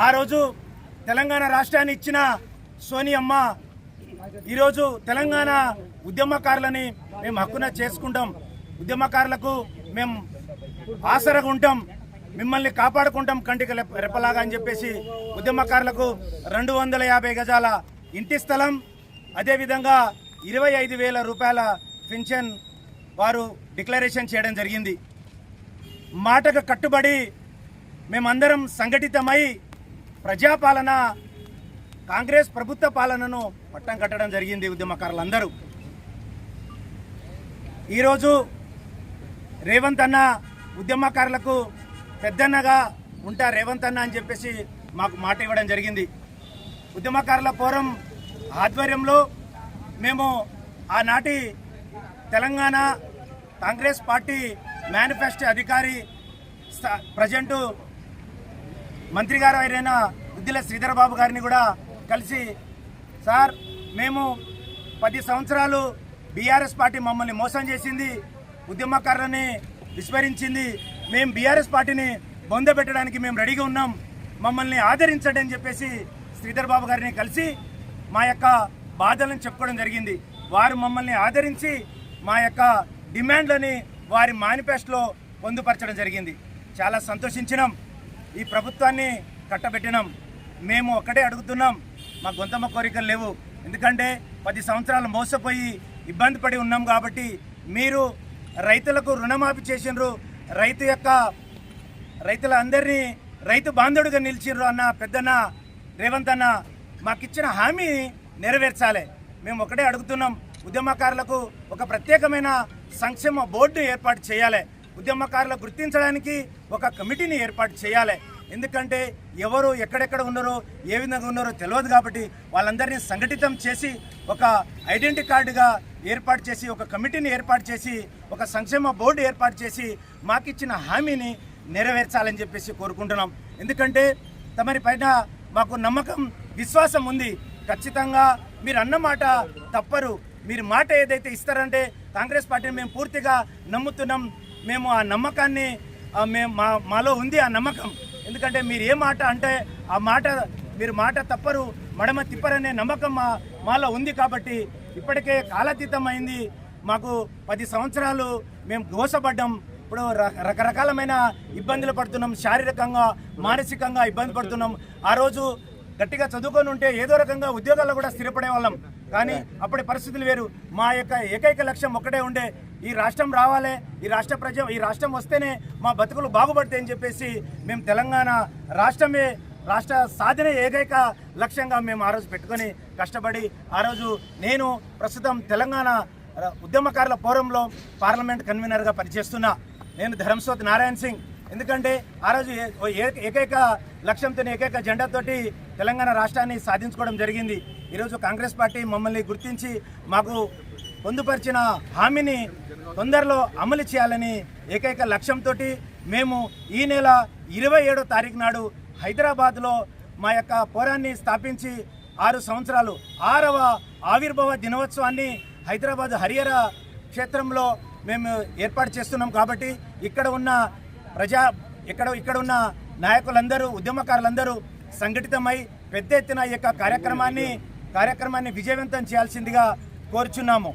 ఆ రోజు తెలంగాణ రాష్ట్రాన్ని ఇచ్చిన సోనియమ్మ ఈరోజు తెలంగాణ ఉద్యమకారులని మేము హక్కున చేసుకుంటాం, ఉద్యమకారులకు మేము ఆసరగా ఉంటాం, మిమ్మల్ని కాపాడుకుంటాం కంటికి రెప్పలాగా అని చెప్పేసి ఉద్యమకారులకు 250 గజాల ఇంటి స్థలం, అదేవిధంగా 25,000 రూపాయల పెన్షన్ వారు డిక్లరేషన్ చేయడం జరిగింది. మాటకు కట్టుబడి మేమందరం సంఘటితమై ప్రజాపాలన కాంగ్రెస్ ప్రభుత్వ పాలనను పట్టం కట్టడం జరిగింది. ఉద్యమకారులందరూ ఈరోజు రేవంత్ అన్న ఉద్యమకారులకు పెద్దన్నగా ఉంటా రేవంత్ అన్న అని చెప్పేసి మాకు మాట ఇవ్వడం జరిగింది. ఉద్యమకారుల ఫోరం ఆధ్వర్యంలో మేము ఆనాటి తెలంగాణ కాంగ్రెస్ పార్టీ మేనిఫెస్టో అధికారి ప్రజెంటు మంత్రి గారు అయిన ఉద్దిల శ్రీధర్ బాబు గారిని కూడా కలిసి, సార్ మేము 10 సంవత్సరాలు బీఆర్ఎస్ పార్టీ మమ్మల్ని మోసం చేసింది, ఉద్యమకారులని విస్మరించింది, మేము బీఆర్ఎస్ పార్టీని బొందబెట్టడానికి మేము రెడీగా ఉన్నాం, మమ్మల్ని ఆదరించండి అని చెప్పేసి శ్రీధర్ బాబు గారిని కలిసి మా యొక్క బాధలను చెప్పుకోవడం జరిగింది. వారు మమ్మల్ని ఆదరించి మా యొక్క డిమాండ్లని వారి మేనిఫెస్టోలో పొందుపరచడం జరిగింది. చాలా సంతోషించినాం. ఈ ప్రభుత్వాన్ని కట్టబెట్టినాం. మేము ఒక్కటే అడుగుతున్నాం, మా గొంతమ్మ కోరికలు లేవు. ఎందుకంటే 10 సంవత్సరాలు మోసపోయి ఇబ్బంది పడి ఉన్నాం కాబట్టి మీరు రైతులకు రుణమాఫీ చేసిండ్రు, రైతులందరినీ రైతు బాంధవుడిగా నిలిచిండ్రు అన్న పెద్దన్న రేవంత్ అన్న మాకిచ్చిన హామీ నెరవేర్చాలి. మేము ఒకటే అడుగుతున్నాం, ఉద్యమకారులకు ఒక ప్రత్యేకమైన సంక్షేమ బోర్డు ఏర్పాటు చేయాలి, ఉద్యమకారులు గుర్తించడానికి ఒక కమిటీని ఏర్పాటు చేయాలి. ఎందుకంటే ఎవరు ఎక్కడెక్కడ ఉన్నారో ఏ విధంగా ఉన్నారో తెలియదు కాబట్టి వాళ్ళందరినీ సంఘటితం చేసి ఒక ఐడెంటిటీ కార్డుగా ఏర్పాటు చేసి ఒక కమిటీని ఏర్పాటు చేసి ఒక సంక్షేమ బోర్డు ఏర్పాటు చేసి మాకిచ్చిన హామీని నెరవేర్చాలని చెప్పేసి కోరుకుంటున్నాం. ఎందుకంటే తమరి పైన మాకు నమ్మకం విశ్వాసం ఉంది. ఖచ్చితంగా మీరు అన్న మాట తప్పరు. మీరు మాట ఏదైతే ఇస్తారంటే కాంగ్రెస్ పార్టీని మేము పూర్తిగా నమ్ముతున్నాం. మేము ఆ నమ్మకాన్ని మాలో ఉంది ఆ నమ్మకం. ఎందుకంటే మీరు ఏ మాట అంటే ఆ మాట మీరు మాట తప్పరు మడమ తిప్పరనే నమ్మకం మాలో ఉంది కాబట్టి ఇప్పటికే కాలాతీతం అయింది. మాకు 10 సంవత్సరాలు మేము గోసపడ్డాం. ఇప్పుడు రకరకాలమైన ఇబ్బందులు పడుతున్నాం, శారీరకంగా మానసికంగా ఇబ్బంది పడుతున్నాం. ఆ రోజు గట్టిగా చదువుకొని ఉంటే ఏదో రకంగా ఉద్యోగాల్లో కూడా స్థిరపడే వాళ్ళం. కానీ అప్పటి పరిస్థితులు వేరు. మా యొక్క ఏకైక లక్ష్యం ఒకటే ఉండే, ఈ రాష్ట్రం రావాలి, ఈ రాష్ట్రం వస్తేనే మా బతుకులు బాగుపడతాయని చెప్పేసి మేము తెలంగాణ రాష్ట్ర సాధన ఏకైక లక్ష్యంగా మేము ఆ రోజు పెట్టుకొని కష్టపడి ఆ రోజు నేను ప్రస్తుతం తెలంగాణ ఉద్యమకారుల ఫోరంలో పార్లమెంట్ కన్వీనర్గా పనిచేస్తున్నా. నేను ధర్మసోత్ నారాయణ సింగ్. ఎందుకంటే ఆ రోజు ఏకైక లక్ష్యంతో ఏకైక జెండాతోటి తెలంగాణ రాష్ట్రాన్ని సాధించుకోవడం జరిగింది. ఈరోజు కాంగ్రెస్ పార్టీ మమ్మల్ని గుర్తించి మాకు పొందుపరిచిన హామీని తొందరలో అమలు చేయాలని ఏకైక లక్ష్యంతో మేము ఈ నెల 27వ తారీఖు నాడు హైదరాబాద్లో మా యొక్క పోరాన్ని స్థాపించి 6 సంవత్సరాలు 6వ ఆవిర్భావ దినోత్సవాన్ని హైదరాబాద్ హరిహర క్షేత్రంలో మేము ఏర్పాటు చేస్తున్నాం. కాబట్టి ఇక్కడ ఉన్న నాయకులందరూ ఉద్యమకారులందరూ సంఘటితమై పెద్ద ఎత్తున ఈ యొక్క కార్యక్రమాన్ని విజయవంతం చేయాల్సిందిగా కోరుచున్నాము.